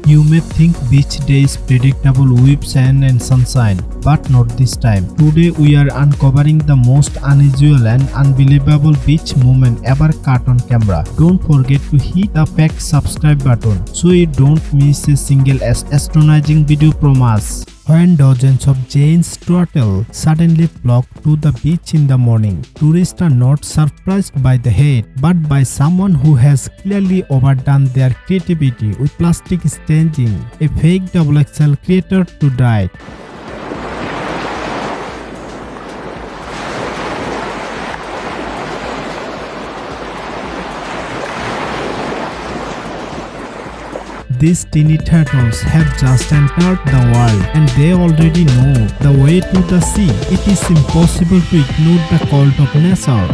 You may think beach days predictable with sand and sunshine, but not this time. Today we are uncovering the most unusual and unbelievable beach moment ever caught on camera. Don't forget to hit the packed subscribe button so you don't miss a single astonishing video from us. When dozens of giant turtles suddenly flock to the beach in the morning, tourists are not surprised by the hate, but by someone who has clearly overdone their creativity with plastic staging, a fake XXL creator to die. These teeny turtles have just entered the world and they already know the way to the sea. It is impossible to ignore the cult of nature.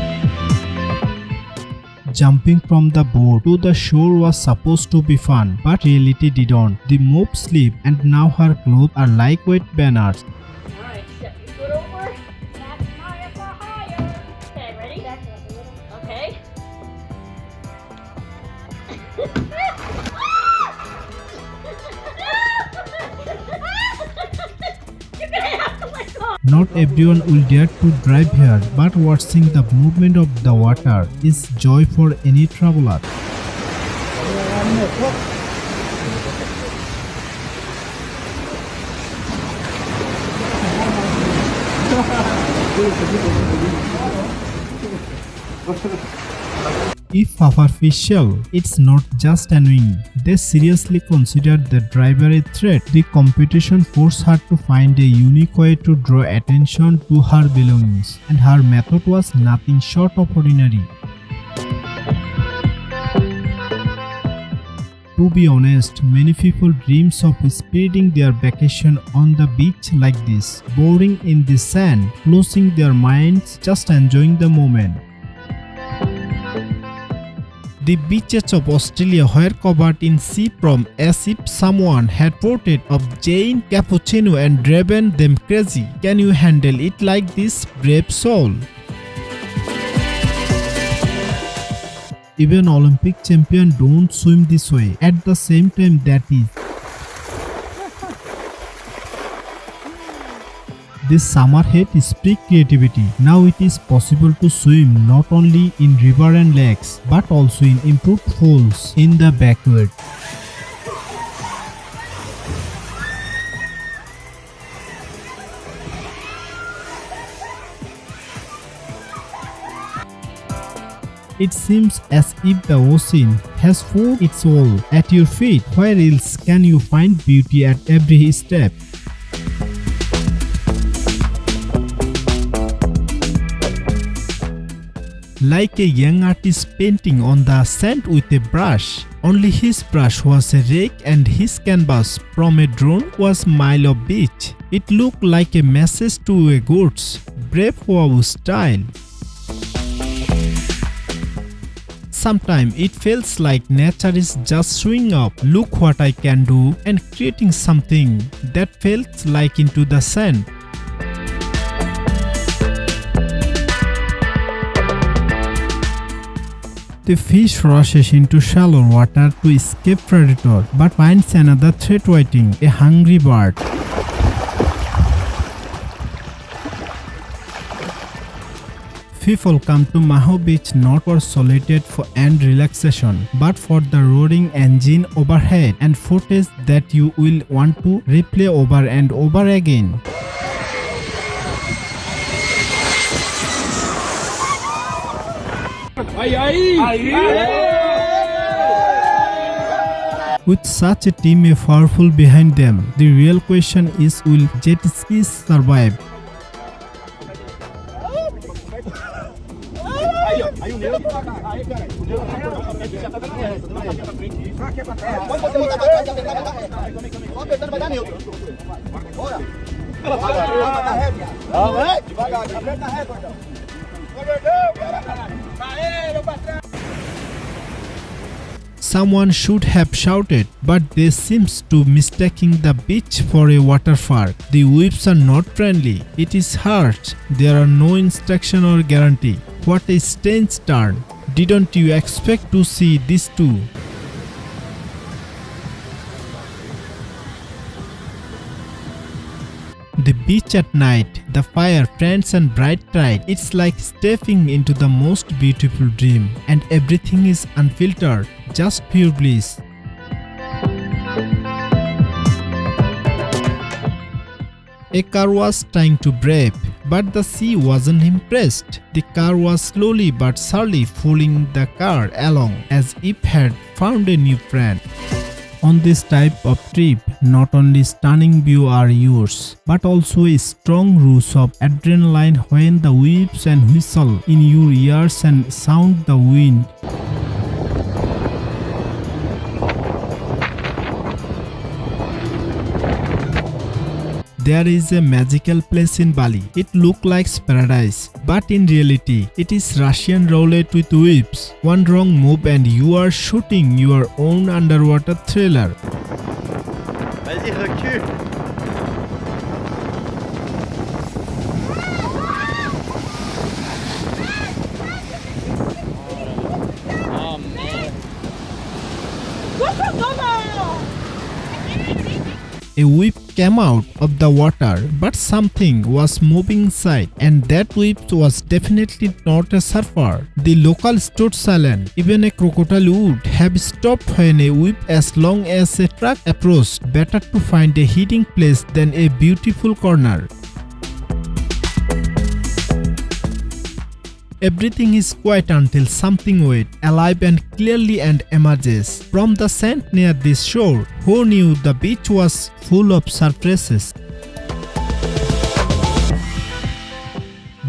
Jumping from the boat to the shore was supposed to be fun, but reality didn't. The mob slipped and now her clothes are like wet banners. Alright, step your foot over. That's higher for higher. Okay, ready? Okay. You're gonna have to let go. Not everyone will dare to drive here, but watching the movement of the water is joy for any traveler. If official, it's not just annoying. They seriously considered the driver a threat. The competition forced her to find a unique way to draw attention to her belongings, and her method was nothing short of ordinary. To be honest, many people dreams of spending their vacation on the beach like this, boring in the sand, closing their minds, just enjoying the moment. The beaches of Australia were covered in sea foam as if someone had poured of giant cappuccino and driven them crazy. Can you handle it like this, brave soul? Even Olympic champions don't swim this way. At the same time, that is. This summer heat is peak creativity. Now it is possible to swim not only in river and lakes, but also in improved pools in the backyard. It seems as if the ocean has poured its all at your feet. Where else can you find beauty at every step? Like a young artist painting on the sand with a brush. Only his brush was a rake and his canvas from a drone was mile of beach. It looked like a message to a goods. Brave wow style. Sometimes it feels like nature is just showing up. Look what I can do, and creating something that felt like into the sand. The fish rushes into shallow water to escape predator, but finds another threat waiting, a hungry bird. People come to Maho Beach not for solitude and relaxation, but for the roaring engine overhead and footage that you will want to replay over and over again. With such a team powerful behind them, the real question is, will jet skis survive? Someone should have shouted, but they seems to mistaking the beach for a water park. The waves are not friendly. It is harsh. There are no instruction or guarantee. What a strange turn. Didn't you expect to see this too? beach at night, the fire, friends and bright tide. It's like stepping into the most beautiful dream, and everything is unfiltered, just pure bliss. A car was trying to brave, but the sea wasn't impressed. The car was slowly but surely pulling the car along as if it had found a new friend. On this type of trip, not only stunning views are yours, but also a strong rush of adrenaline when the waves and whistle in your ears and sound the wind. There is a magical place in Bali. It looks like paradise, but in reality, it is Russian roulette with waves. One wrong move and you are shooting your own underwater thriller. Vas-y, recule. Oh man. Go now! A whip came out of the water, but something was moving inside, and that whip was definitely not a surfer. The local stood silent. Even a crocodile would have stopped when a whip as long as a truck approached. Better to find a hiding place than a beautiful corner. Everything is quiet until something wet, alive and clearly and emerges from the sand near this shore. Who knew the beach was full of surprises?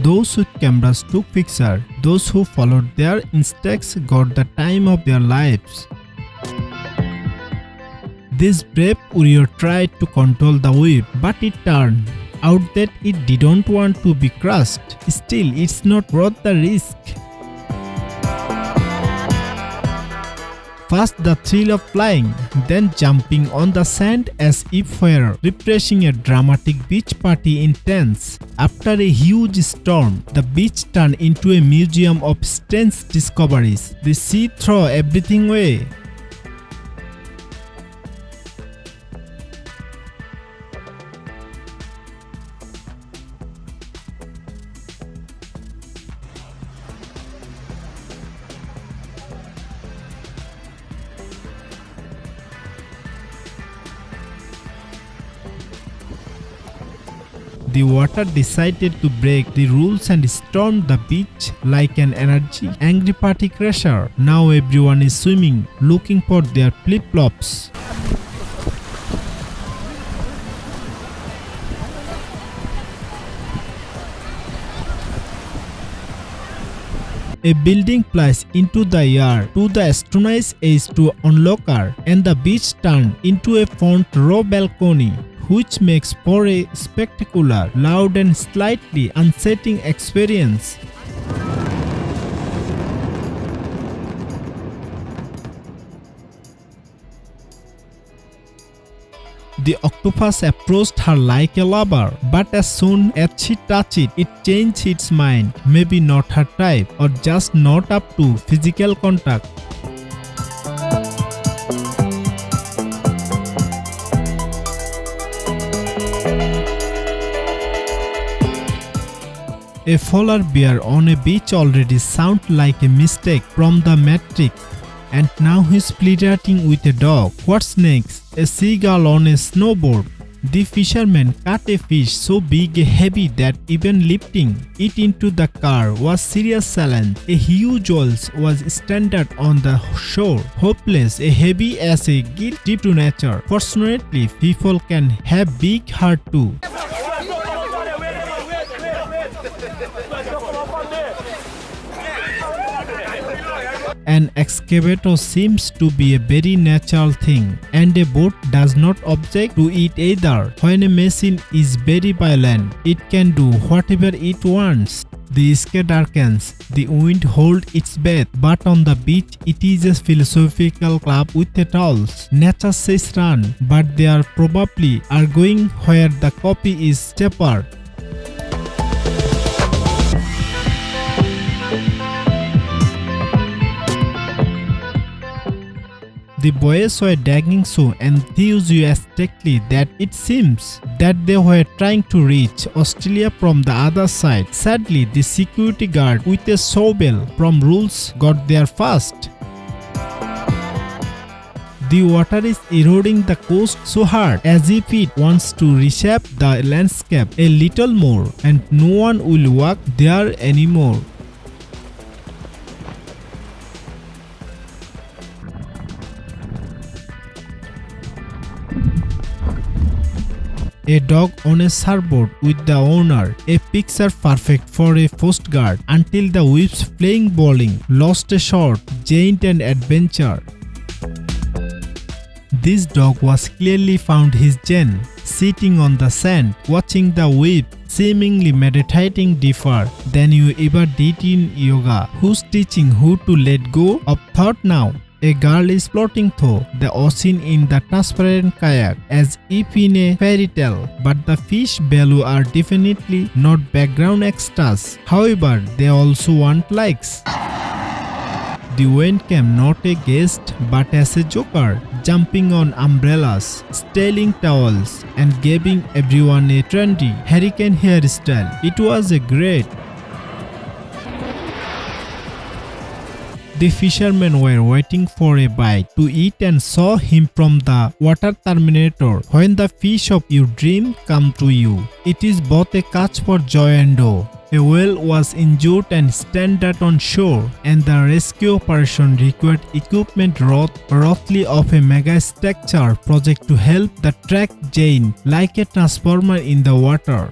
Those with cameras took pictures. Those who followed their instincts got the time of their lives. This brave warrior tried to control the wave, but it turned out that it didn't want to be crushed. Still, it's not worth the risk. First the thrill of flying, then jumping on the sand as if were refreshing a dramatic beach party in tents. After a huge storm, the beach turned into a museum of strange discoveries. The sea threw everything away. The water decided to break the rules and stormed the beach like an angry party crasher. Now everyone is swimming, looking for their flip-flops. A building flies into the air to the astronomist's edge to unlock her, and the beach turned into a front row balcony, which makes for a spectacular, loud and slightly unsettling experience. The octopus approached her like a lover, but as soon as she touched it, it changed its mind. Maybe not her type, or just not up to physical contact. A polar bear on a beach already sounds like a mistake from the Matrix, and now he's flirting with a dog. What's next? A seagull on a snowboard. The fisherman caught a fish so big and heavy that even lifting it into the car was serious challenge. A huge whale was stranded on the shore, hopeless, heavy as a gift to nature. Fortunately, people can have big heart too. An excavator seems to be a very natural thing, and a boat does not object to it either. When a machine is very violent, it can do whatever it wants. The sky darkens, the wind holds its breath, but on the beach it is a philosophical club with the towels. Nature says run, but they are probably going where the coffee is cheaper. The boys were digging so enthusiastically that it seems that they were trying to reach Australia from the other side. Sadly, the security guard with a shovel from rules got there first. The water is eroding the coast so hard as if it wants to reshape the landscape a little more, and no one will walk there anymore. A dog on a surfboard with the owner, a picture perfect for a postcard until the waves playing bowling, lost a short, giant and adventure. This dog was clearly found his gen, sitting on the sand, watching the waves, seemingly meditating deeper than you ever did in yoga. Who's teaching who to let go of thought now? A girl is floating through the ocean in the transparent kayak as if in a fairy tale, but the fish below are definitely not background extras. However, they also want likes. The wind came not a guest but as a joker, jumping on umbrellas, stealing towels, and giving everyone a trendy hurricane hairstyle. It was a great. The fishermen were waiting for a bite to eat and saw him from the water terminator. When the fish of your dream come to you, it is both a catch for joy and woe. A whale was injured and stranded on shore, and the rescue operation required equipment roughly of a mega-structure project to help the track giant like a transformer in the water.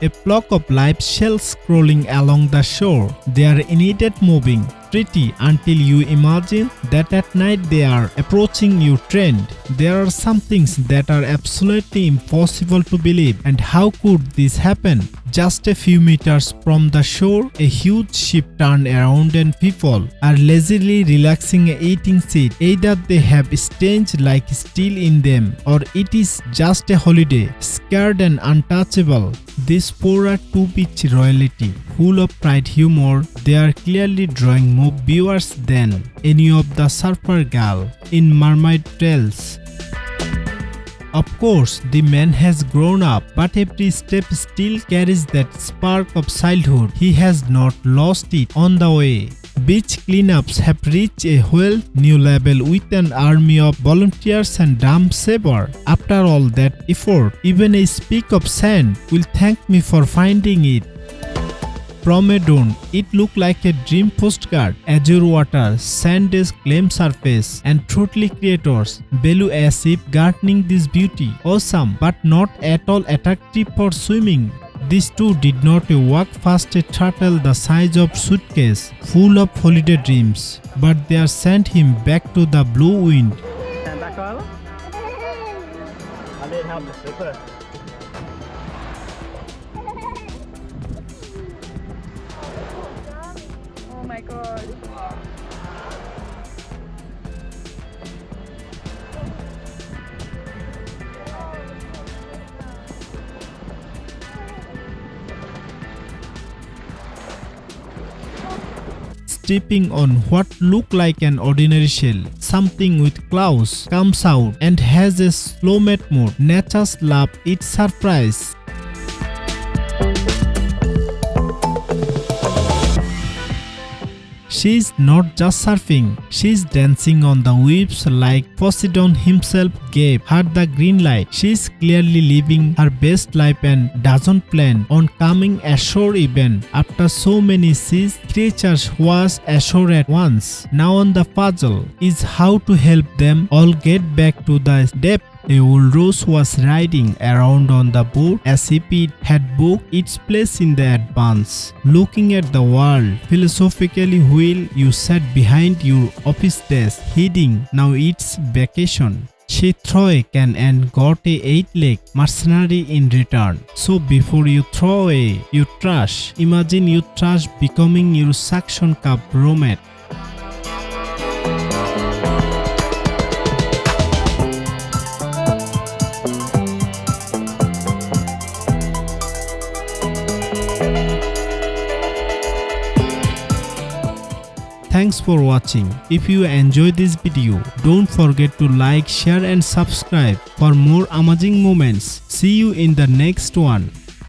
A flock of live shells crawling along the shore. They are indeed moving, pretty until you imagine that at night they are approaching you trend. There are some things that are absolutely impossible to believe. And how could this happen? Just a few meters from the shore, a huge ship turned around and people are lazily relaxing and eating seed. Either they have stench like steel in them, or it is just a holiday, scared and untouchable. These four are two beach royalty, full of pride humor. They are clearly drawing more viewers than any of the surfer gal in Mermaid Tales. Of course, the man has grown up, but every step still carries that spark of childhood. He has not lost it on the way. Beach cleanups have reached a whole new level with an army of volunteers and dam saver. After all that effort, even a speck of sand will thank me for finding it. From a drone, it looked like a dream postcard. Azure water, sand-edged clay surface, and throttly creators below as if gardening this beauty. Awesome, but not at all attractive for swimming. These two did not walk past a turtle the size of suitcase, full of holiday dreams, but they sent him back to the blue wind. Stand back, Kyla. I need help to slipper. Oh my god. Stepping on what looked like an ordinary shell, something with claws comes out and has a slow-made mode. Nature's love its surprise. She is not just surfing, she is dancing on the waves like Poseidon himself gave her the green light. She is clearly living her best life and doesn't plan on coming ashore even. After so many seas, creatures wash ashore at once. Now on the puzzle is how to help them all get back to the depth. A walrus was riding around on the boat as if it had booked its place in the advance, looking at the world philosophically while you sat behind your office desk, heading now it's vacation. She threw a can and got a 8-leg mercenary in return. So before you throw away your trash, imagine your trash becoming your suction cup roommate. Thanks for watching. If you enjoyed this video, don't forget to like, share and subscribe for more amazing moments. See you in the next one.